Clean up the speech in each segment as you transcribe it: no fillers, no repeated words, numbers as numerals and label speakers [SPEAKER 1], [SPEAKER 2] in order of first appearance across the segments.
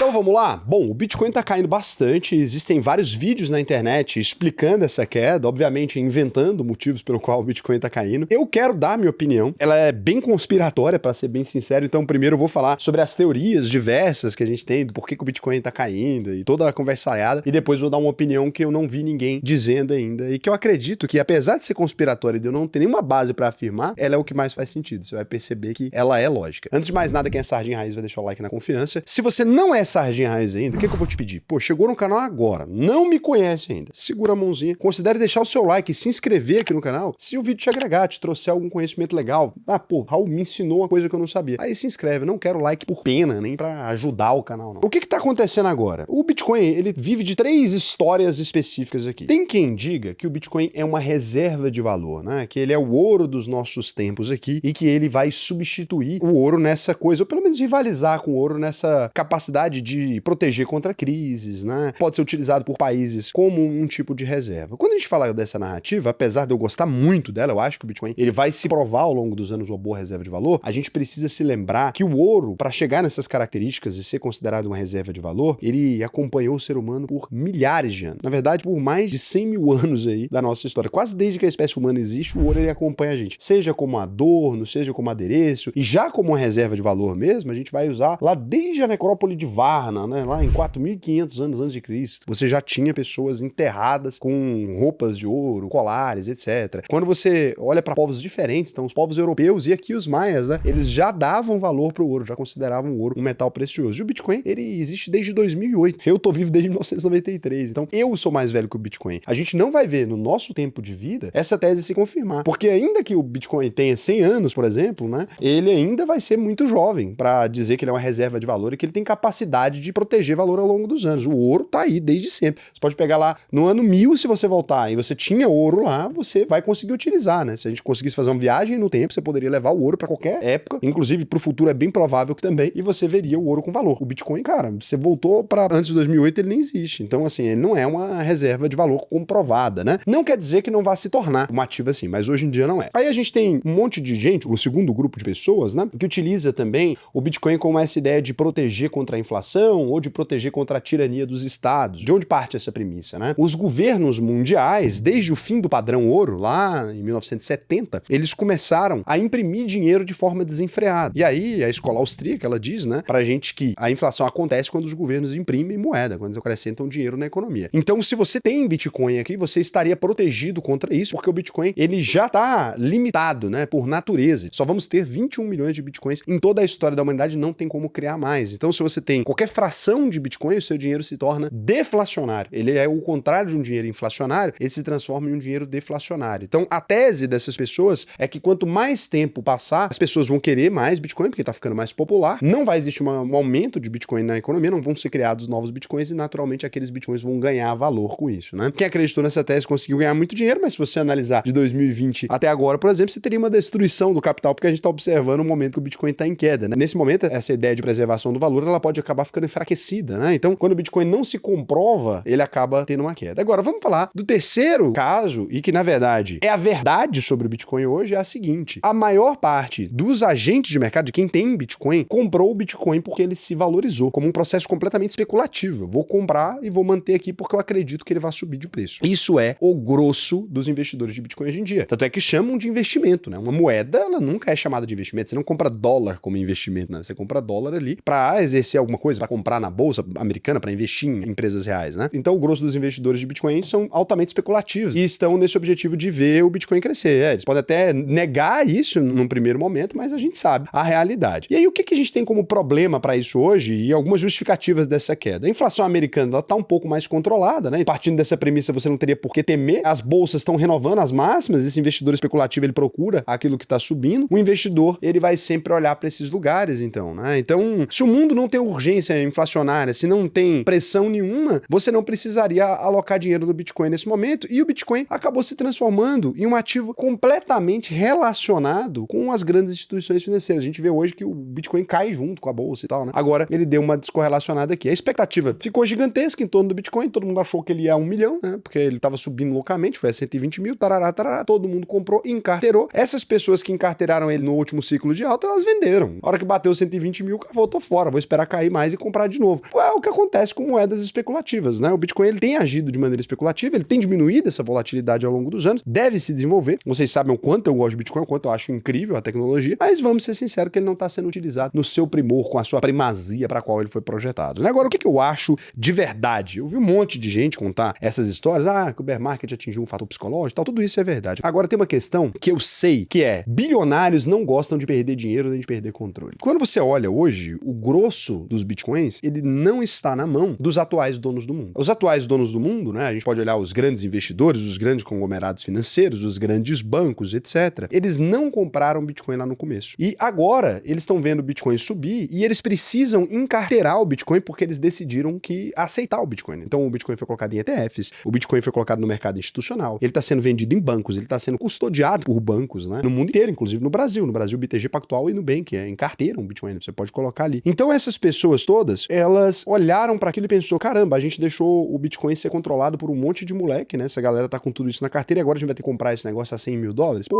[SPEAKER 1] Então vamos lá? Bom, o Bitcoin tá caindo bastante, existem vários vídeos na internet explicando essa queda, obviamente inventando motivos pelo qual o Bitcoin tá caindo. Eu quero dar minha opinião, ela é bem conspiratória, para ser bem sincero, então primeiro eu vou falar sobre as teorias diversas que a gente tem do porquê que o Bitcoin tá caindo e toda a conversaiada, e depois vou dar uma opinião que eu não vi ninguém dizendo ainda, e que eu acredito que, apesar de ser conspiratória e de eu não ter nenhuma base para afirmar, ela é o que mais faz sentido, você vai perceber que ela é lógica. Antes de mais nada, quem é Sardinha Raiz vai deixar o like na confiança. Se você não é Sardinha Raiz ainda, o que eu vou te pedir? Pô, chegou no canal agora, não me conhece ainda, segura a mãozinha, considere deixar o seu like e se inscrever aqui no canal se o vídeo te agregar, te trouxer algum conhecimento legal. Ah, pô, Raul me ensinou uma coisa que eu não sabia. Aí se inscreve, não quero like por pena, nem pra ajudar o canal, não. O que tá acontecendo agora? O Bitcoin, ele vive de 3 histórias específicas aqui. Tem quem diga que o Bitcoin é uma reserva de valor, né? Que ele é o ouro dos nossos tempos aqui e que ele vai substituir o ouro nessa coisa, ou pelo menos rivalizar com o ouro nessa capacidade de proteger contra crises, né? Pode ser utilizado por países como um tipo de reserva. Quando a gente fala dessa narrativa, apesar de eu gostar muito dela, eu acho que o Bitcoin ele vai se provar ao longo dos anos uma boa reserva de valor, a gente precisa se lembrar que o ouro, para chegar nessas características e ser considerado uma reserva de valor, ele acompanhou o ser humano por milhares de anos. Na verdade, por mais de 100 mil anos aí da nossa história. Quase desde que a espécie humana existe, o ouro ele acompanha a gente. Seja como adorno, seja como adereço, e já como uma reserva de valor mesmo, a gente vai usar lá desde a necrópole de Varna, né, lá em 4.500 anos antes de Cristo. Você já tinha pessoas enterradas com roupas de ouro, colares, etc. Quando você olha para povos diferentes, então os povos europeus e aqui os maias, né, eles já davam valor pro ouro, já consideravam o ouro um metal precioso. E o Bitcoin, ele existe desde 2008. Eu tô vivo desde 1993. Então eu sou mais velho que o Bitcoin. A gente não vai ver no nosso tempo de vida essa tese se confirmar. Porque ainda que o Bitcoin tenha 100 anos, por exemplo, né, ele ainda vai ser muito jovem para dizer que ele é uma reserva de valor e que ele tem capacidade de proteger valor ao longo dos anos. O ouro tá aí desde sempre. Você pode pegar lá no ano 1000, se você voltar e você tinha ouro lá, você vai conseguir utilizar, né? Se a gente conseguisse fazer uma viagem no tempo, você poderia levar o ouro para qualquer época, inclusive pro futuro é bem provável que também, e você veria o ouro com valor. O Bitcoin, cara, você voltou para antes de 2008, ele nem existe. Então, assim, ele não é uma reserva de valor comprovada, né? Não quer dizer que não vá se tornar um ativo assim, mas hoje em dia não é. Aí a gente tem um monte de gente, o segundo grupo de pessoas, né, que utiliza também o Bitcoin como essa ideia de proteger contra a inflação ou de proteger contra a tirania dos estados. De onde parte essa premissa, né? Os governos mundiais, desde o fim do padrão ouro, lá em 1970, eles começaram a imprimir dinheiro de forma desenfreada. E aí, a escola austríaca, ela diz, né, pra gente que a inflação acontece quando os governos imprimem moeda, quando eles acrescentam dinheiro na economia. Então, se você tem Bitcoin aqui, você estaria protegido contra isso, porque o Bitcoin, ele já tá limitado, né, por natureza. Só vamos ter 21 milhões de Bitcoins em toda a história da humanidade, não tem como criar mais. Então, se você tem qualquer fração de Bitcoin, o seu dinheiro se torna deflacionário. Ele é o contrário de um dinheiro inflacionário, ele se transforma em um dinheiro deflacionário. Então, a tese dessas pessoas é que quanto mais tempo passar, as pessoas vão querer mais Bitcoin, porque tá ficando mais popular, não vai existir um aumento de Bitcoin na economia, não vão ser criados novos Bitcoins e, naturalmente, aqueles Bitcoins vão ganhar valor com isso, né? Quem acreditou nessa tese conseguiu ganhar muito dinheiro, mas se você analisar de 2020 até agora, por exemplo, você teria uma destruição do capital, porque a gente tá observando o momento que o Bitcoin tá em queda, né? Nesse momento, essa ideia de preservação do valor, ela pode acabar ficando enfraquecida, né? Então, quando o Bitcoin não se comprova, ele acaba tendo uma queda. Agora, vamos falar do terceiro caso, e que, na verdade, é a verdade sobre o Bitcoin hoje, é a seguinte: a maior parte dos agentes de mercado, de quem tem Bitcoin, comprou o Bitcoin porque ele se valorizou, como um processo completamente especulativo. Eu vou comprar e vou manter aqui porque eu acredito que ele vai subir de preço. Isso é o grosso dos investidores de Bitcoin hoje em dia. Tanto é que chamam de investimento, né? Uma moeda, ela nunca é chamada de investimento. Você não compra dólar como investimento, né? Você compra dólar ali para exercer alguma coisa, para comprar na bolsa americana, para investir em empresas reais, né? Então, o grosso dos investidores de Bitcoin são altamente especulativos e estão nesse objetivo de ver o Bitcoin crescer. Eles podem até negar isso num primeiro momento, mas a gente sabe a realidade. E aí, o que a gente tem como problema para isso hoje e algumas justificativas dessa queda? A inflação americana, ela tá um pouco mais controlada, né? E partindo dessa premissa, você não teria por que temer. As bolsas estão renovando as máximas, esse investidor especulativo, ele procura aquilo que tá subindo. O investidor, ele vai sempre olhar para esses lugares, então, né? Então, se o mundo não tem urgência inflacionária, se não tem pressão nenhuma, você não precisaria alocar dinheiro no Bitcoin nesse momento, e o Bitcoin acabou se transformando em um ativo completamente relacionado com as grandes instituições financeiras. A gente vê hoje que o Bitcoin cai junto com a bolsa e tal, né? Agora, ele deu uma descorrelacionada aqui. A expectativa ficou gigantesca em torno do Bitcoin, todo mundo achou que ele ia a 1 milhão, né? Porque ele estava subindo loucamente, foi a 120 mil, tarará, tarará, todo mundo comprou e encarteirou. Essas pessoas que encarteiraram ele no último ciclo de alta, elas venderam. A hora que bateu 120 mil, voltou fora. Vou esperar cair mais e comprar de novo. É o que acontece com moedas especulativas, né? O Bitcoin ele tem agido de maneira especulativa, ele tem diminuído essa volatilidade ao longo dos anos, deve se desenvolver. Vocês sabem o quanto eu gosto de Bitcoin, o quanto eu acho incrível a tecnologia, mas vamos ser sinceros que ele não está sendo utilizado no seu primor, com a sua primazia para a qual ele foi projetado, né? Agora, o que eu acho de verdade? Eu vi um monte de gente contar essas histórias, que o bear market atingiu um fator psicológico e tal, tudo isso é verdade. Agora, tem uma questão que eu sei que é, bilionários não gostam de perder dinheiro nem de perder controle. Quando você olha hoje, o grosso dos bitcoins, ele não está na mão dos atuais donos do mundo. Os atuais donos do mundo, né, a gente pode olhar os grandes investidores, os grandes conglomerados financeiros, os grandes bancos, etc. Eles não compraram Bitcoin lá no começo. E agora, eles estão vendo o Bitcoin subir e eles precisam encarteirar o Bitcoin porque eles decidiram que aceitar o Bitcoin. Então, o Bitcoin foi colocado em ETFs, o Bitcoin foi colocado no mercado institucional, ele está sendo vendido em bancos, ele está sendo custodiado por bancos, né? No mundo inteiro, inclusive no Brasil. No Brasil, BTG Pactual e Nubank encarteiram o Bitcoin, você pode colocar ali. Então, essas pessoas todas, elas olharam para aquilo e pensou, caramba, a gente deixou o Bitcoin ser controlado por um monte de moleque, né? Essa galera tá com tudo isso na carteira e agora a gente vai ter que comprar esse negócio a $100 mil? Pô,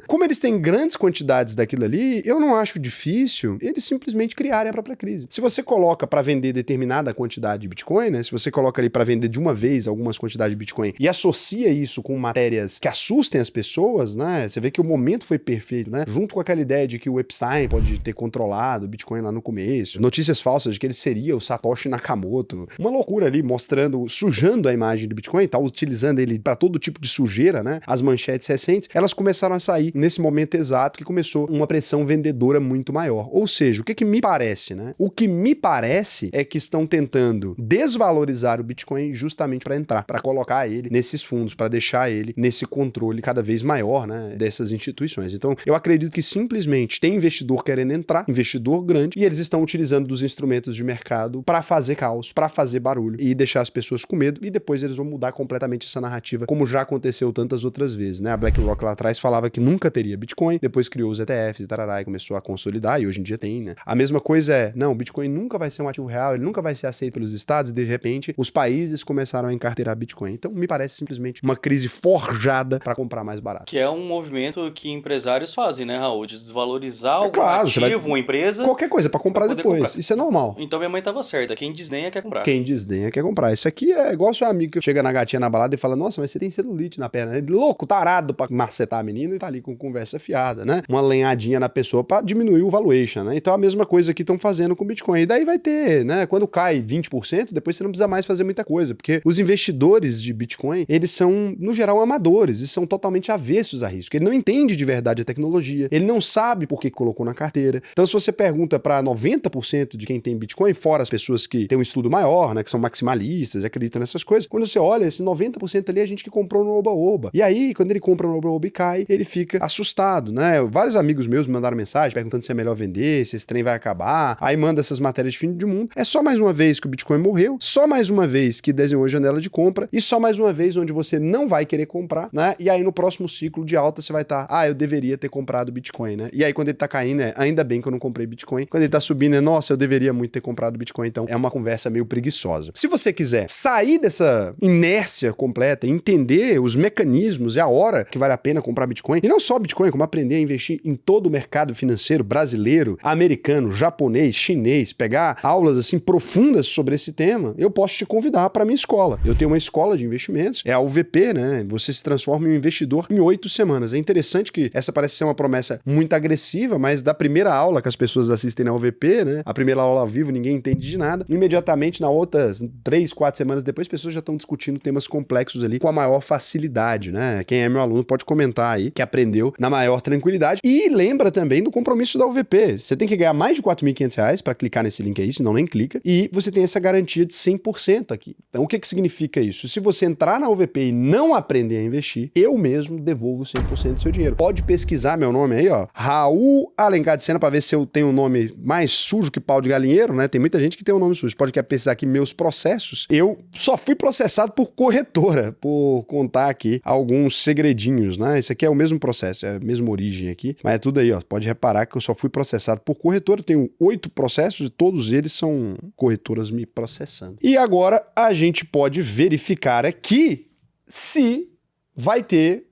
[SPEAKER 1] como eles têm grandes quantidades daquilo ali, eu não acho difícil eles simplesmente criarem a própria crise. Se você coloca para vender determinada quantidade de Bitcoin, né? Se você coloca ali para vender de uma vez algumas quantidades de Bitcoin e associa isso com matérias que assustem as pessoas, né? Você vê que o momento foi perfeito, né? Junto com aquela ideia de que o Epstein pode ter controlado o Bitcoin lá no começo, notícias falsas de que ele seria o Satoshi Nakamoto, uma loucura ali mostrando, sujando a imagem do Bitcoin, tá utilizando ele para todo tipo de sujeira, né? As manchetes recentes, elas começaram a sair nesse momento exato que começou uma pressão vendedora muito maior. Ou seja, o que me parece, né? O que me parece é que estão tentando desvalorizar o Bitcoin justamente para entrar, para colocar ele nesses fundos, para deixar ele nesse controle cada vez maior, né, dessas instituições. Então, eu acredito que simplesmente tem investidor querendo entrar, investidor grande, e eles estão utilizando dos instrumentos de mercado para fazer caos, para fazer barulho e deixar as pessoas com medo, e depois eles vão mudar completamente essa narrativa, como já aconteceu tantas outras vezes, né? A BlackRock lá atrás falava que nunca teria Bitcoin, depois criou os ETFs e tarará, e começou a consolidar, e hoje em dia tem, né? A mesma coisa é, não, o Bitcoin nunca vai ser um ativo real, ele nunca vai ser aceito pelos estados, e de repente os países começaram a encarteirar Bitcoin. Então, me parece simplesmente uma crise forjada para comprar mais barato.
[SPEAKER 2] Que é um movimento que empresários fazem, né, Raul? De desvalorizar algum
[SPEAKER 1] claro,
[SPEAKER 2] ativo, uma empresa...
[SPEAKER 1] Qualquer coisa para comprar depois.
[SPEAKER 2] Comprar.
[SPEAKER 1] Isso é normal.
[SPEAKER 2] Então minha mãe tava certa. Quem desdenha quer comprar.
[SPEAKER 1] Quem desdenha quer comprar. Isso aqui é igual seu amigo que chega na gatinha na balada e fala, nossa, mas você tem celulite na perna. Ele, louco, tarado pra macetar a menina e tá ali com conversa fiada, né? Uma lenhadinha na pessoa pra diminuir o valuation, né? Então a mesma coisa que estão fazendo com o Bitcoin. E daí vai ter, né? Quando cai 20%, depois você não precisa mais fazer muita coisa, porque os investidores de Bitcoin, eles são, no geral, amadores e são totalmente avessos a risco. Ele não entende de verdade a tecnologia, ele não sabe por que colocou na carteira. Então, se você pergunta para 90% de quem tem Bitcoin, fora as pessoas que têm um estudo maior, né, que são maximalistas, acreditam nessas coisas, quando você olha, esse 90% ali é gente que comprou no Oba-Oba. E aí, quando ele compra no Oba-Oba e cai, ele fica assustado, né? Vários amigos meus me mandaram mensagem perguntando se é melhor vender, se esse trem vai acabar, aí manda essas matérias de fim de mundo. É só mais uma vez que o Bitcoin morreu, só mais uma vez que desenhou a janela de compra e só mais uma vez onde você não vai querer comprar, né? E aí no próximo ciclo de alta você vai estar, eu deveria ter comprado Bitcoin, né? E aí quando ele tá caindo, ainda bem que eu não comprei Bitcoin. Quando ele tá subindo, nossa, eu deveria muito ter comprado Bitcoin. Então é uma conversa meio preguiçosa. Se você quiser sair dessa inércia completa, entender os mecanismos, é a hora que vale a pena comprar Bitcoin. E não só Bitcoin, como aprender a investir em todo o mercado financeiro brasileiro, americano, japonês, chinês, pegar aulas assim profundas sobre esse tema, eu posso te convidar para minha escola. Eu tenho uma escola de investimentos, é a UVP, né? Você se transforma em um investidor em 8 semanas. É interessante que essa parece ser uma promessa muito agressiva, mas da primeira aula que as pessoas assistem na UVP, né? A primeira aula ao vivo, ninguém entende de nada. Imediatamente, na outras 3, 4 semanas depois, as pessoas já estão discutindo temas complexos ali com a maior facilidade, né? Quem é meu aluno pode comentar aí que aprendeu na maior tranquilidade. E lembra também do compromisso da UVP. Você tem que ganhar mais de R$4.500 para clicar nesse link aí, senão nem clica. E você tem essa garantia de 100% aqui. Então, o que significa isso? Se você entrar na UVP e não aprender a investir, eu mesmo devolvo 100% do seu dinheiro. Pode pesquisar meu nome aí, ó. Raul Alencar de Sena, para ver se eu tenho um nome mais sujo que pau de galinheiro, né? Tem muita gente que tem um nome sujo. Pode querer pesquisar aqui meus processos. Eu só fui processado por corretora, por contar aqui alguns segredinhos, né? Esse aqui é o mesmo processo, é a mesma origem aqui, mas é tudo aí, ó. Pode reparar que eu só fui processado por corretora. Eu tenho 8 processos e todos eles são corretoras me processando. E agora a gente pode verificar aqui se vai ter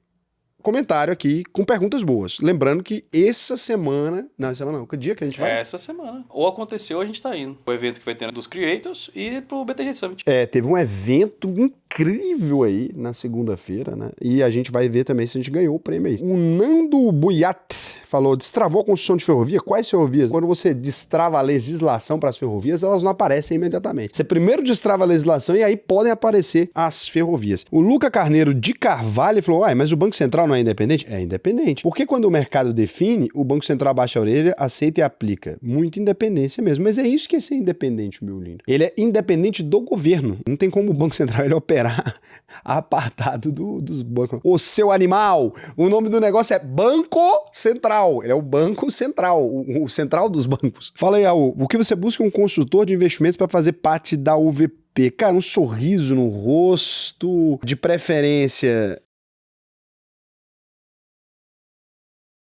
[SPEAKER 1] comentário aqui com perguntas boas. Lembrando que essa semana... Não, semana não. Que dia que a gente vai?
[SPEAKER 2] Essa semana. Ou aconteceu ou a gente tá indo. O evento que vai ter dos Creators e pro BTG Summit.
[SPEAKER 1] Teve um evento incrível aí na segunda-feira, né? E a gente vai ver também se a gente ganhou o prêmio aí. O Nando Buiat falou, destravou a construção de ferrovia? Quais ferrovias? Quando você destrava a legislação para as ferrovias, elas não aparecem imediatamente. Você primeiro destrava a legislação e aí podem aparecer as ferrovias. O Luca Carneiro de Carvalho falou, mas o Banco Central não é independente? É independente. Porque quando o mercado define, o Banco Central baixa a orelha, aceita e aplica. Muita independência mesmo. Mas é isso que é ser independente, meu lindo. Ele é independente do governo. Não tem como o Banco Central ele operar apartado dos bancos. O seu animal! O nome do negócio é Banco Central. Ele é o Banco Central, o central dos bancos. Fala aí, Raul, o que você busca em um consultor de investimentos para fazer parte da UVP? Cara, um sorriso no rosto, de preferência